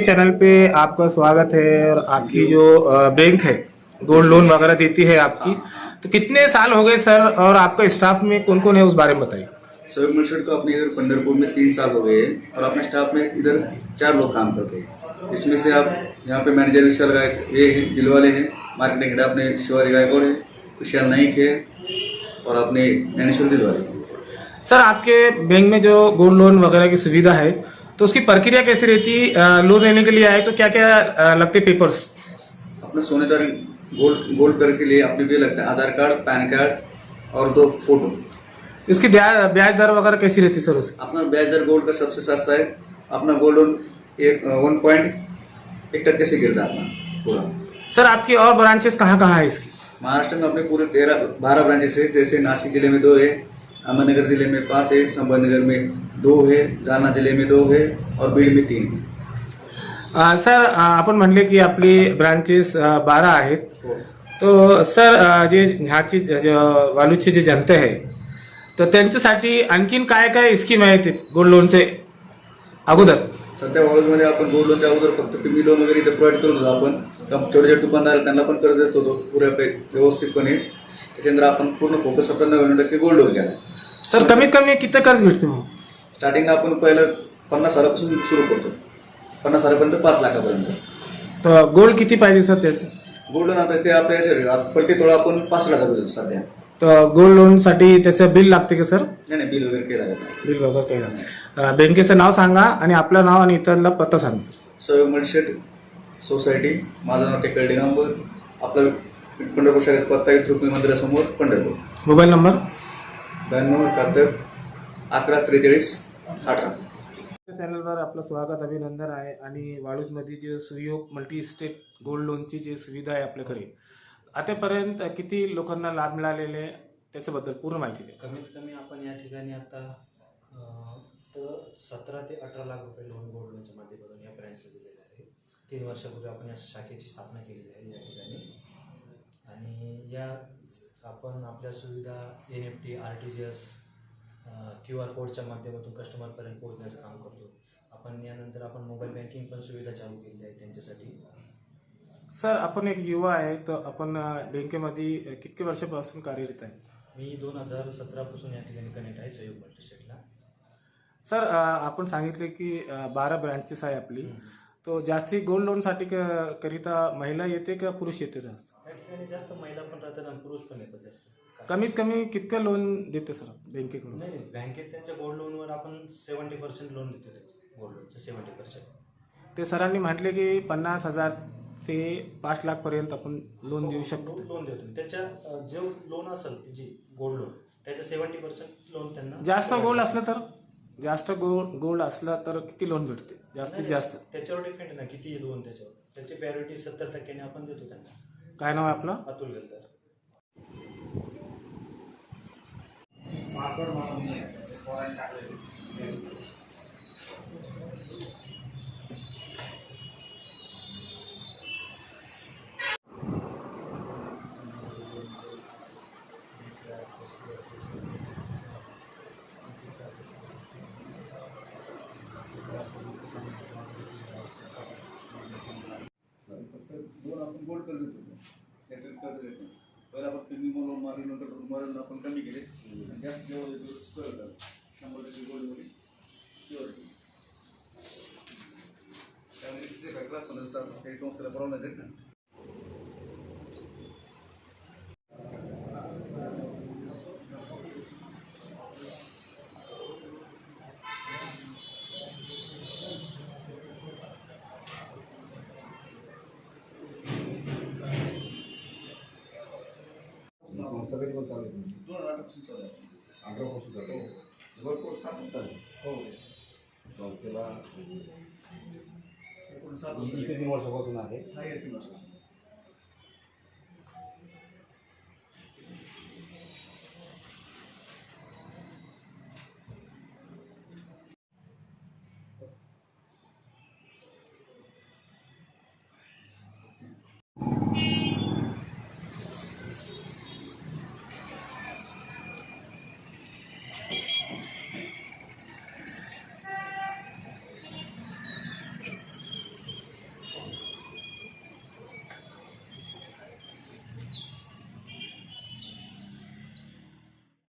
Channel पे आपका स्वागत है। और आपकी जो बैंक है गोल्ड लोन वगैरह देती है आपकी, तो कितने साल हो गए सर? और आपका स्टाफ में कौन कौन है उस बारे में बताइए। सर मर्चेंट को अपने इधर पंढरपुर में 3 साल हो गए हैं और अपने स्टाफ में इधर 4 लोग काम करते हैं। इसमें से आप यहाँ पे मैनेजर विशाल ये हैं, दिलवाले हैं, मार्केटिंग हेड अपने शिवाजी गायकवाड़ है, विशाल नाइक है और अपने ज्ञानेश्वर दिलवाले। सर आपके बैंक में जो गोल्ड लोन वगैरह की सुविधा है, तो उसकी प्रक्रिया कैसी रहती है? लोन लेने के लिए आए तो क्या क्या लगते पेपर्स? अपने सोनेदार गोल्ड कर्ज के लिए अपने भी लगता है आधार कार्ड, पैन कार्ड और 2 फोटो। इसकी ब्याज दर वगैरह कैसी रहती है सर उसकी? अपना ब्याज दर गोल्ड का सबसे सस्ता है। अपना गोल्ड लोन 1.1% से गिरता है अपना पूरा। सर आपकी और ब्रांचेस कहाँ कहाँ है इसकी? महाराष्ट्र में अपने पूरे 12 ब्रांचेस है। जैसे नासिक जिले में 2 है, अहमदनगर जिले में 5 है, संभाजीनगर में 2 है, जालना जिले में 2 है और बीड में 3 है। सर आपण म्हणले की आपली ब्रांचेस 12 आहेत, हो. तो सर जे ह्याची वालूची जी जनता आहे, तर त्यांच्यासाठी आणखीन काय काय स्कीम आहेत गोल्ड लोनचे अगोदर? सध्या वॉलेजमध्ये आपण गोल्ड लोनच्या अगोदर फक्त टिमी लोन वगैरे इथे प्रोव्हाइड करत होतो. आपण छोटे छोटे दुकानदार त्यांना पण कर्ज देत होतो पुऱ्या व्यवस्थितपणे. त्याच्यानंतर आपण पूर्ण फोकस आता 99% गोल्ड लोन केला. सर कमीत कमी किती कर्ज भेटते मग? स्टार्टिंग आपण पहिलं 50,000पासून सुरू करतो, 50,000पर्यंत 5 लाखापर्यंत. तर गोल्ड किती पाहिजे सर त्याचं? गोल्ड लोन आता ते आपल्या प्रति तोळा आपण 5,00,000 देतो सध्या. तर गोल्ड लोनसाठी त्याचं बिल लागते का सर? नाही बिल वगैरे केला जातं. बिल वगैरे काही नाही. बँकेचं नाव सांगा आणि आपलं नाव आणि इतरला पत्ता सांगा. सहयोग मर्चेंट सोसायटी, माझं नाव टेकल डिगांबर, आपला पंढरपूर शाखेचा पत्ता रुक्मिणी मंदिरासमोर पंढरपूर. Mobile number 92 71 43 18. चॅनलवर आपलं स्वागत, अभिनंदन आहे. आणि वाळूजमध्ये जे सुयोग मल्टी स्टेट गोल्ड लोनची जी सुविधा आहे आपल्याकडे, आतापर्यंत किती लोकांना लाभ मिळालेले त्याच्याबद्दल पूर्ण माहिती द्या. कमीत कमी आपण या ठिकाणी आता तर 17 ते 18 लाख रुपये लोन गोल्ड लोनच्या माध्यमातून या ब्रँचला दिलेलं आहे. 3 वर्षापूर्वी आपण या शाखेची स्थापना केलेली आहे या ठिकाणी. आणि या आपण आपल्या सुविधा NFT, RTGS, QR कोडच्या माध्यमातून कस्टमरपर्यंत पोहोचण्याचं काम करतो. आपण यानंतर आपण मोबाईल बँकिंग पण सुविधा चालू केलेली आहे त्यांच्यासाठी. सर आपण एक युवा आहे, तर आपण बँकेमध्ये किती वर्षापासून कार्यरत आहे? मी 2017 पासून या ठिकाणी कनेक्ट आहे सहयोग मल्टीस्टेटला. सर आपण सांगितले की 12 ब्रांचेस आहे आपली, तो जास्ती गोल्ड लोनसाठी करिता महिला येते का पुरुष येते जास्त? या ठिकाणी जास्त महिला पण राहतात आणि पुरुष पण येतात जास्त. कमीत कमी कितकं लोन देते सर बँकेकडून? नाही बँकेत त्यांच्या गोल्ड लोनवर आपण 70% लोन देतो. त्याचं गोल्ड लोनचं 70%. ते सरांनी म्हटले की 50,000 ते 5 लाखपर्यंत आपण लोन देऊ शकतो. लोन देतो. त्याच्या जे लोन असेल तिची गोल्ड लोन त्याच्या 70% लोन त्यांना. जास्त गोल्ड असलं तर? जास्त गोल्ड असलं तर किती लोन भेटते जास्तीत जास्त? त्याच्यावर डिपेंड ना किती लोन त्याच्यावर. त्याची प्रायोरिटी 70% आपण देतो त्यांना. काय नाव आहे आपलं? अतुल गलदार. फक्त 2 आपण गोल्ड कर्ज देतो, त्याच्यात कर्ज देतो. पहिला फक्त मिनिमम लोन मारल्यानंतर तुम्हाला आपण कमी केले आणि जास्त लेवल करत झालं. 100% गोल्डमध्ये प्युरिटी त्यामुळे तिसरे क्लास होण्याचा काही संस्थेला परवाना देत ना. सगळे दिवस चालू आहे. 2018 चालू आहे. 18 चालू आहे. भरपूर 7 चालू आहे. हो संस्थेला 7 इथे 3 वर्षापासून आहे. हा 3 वर्षापासून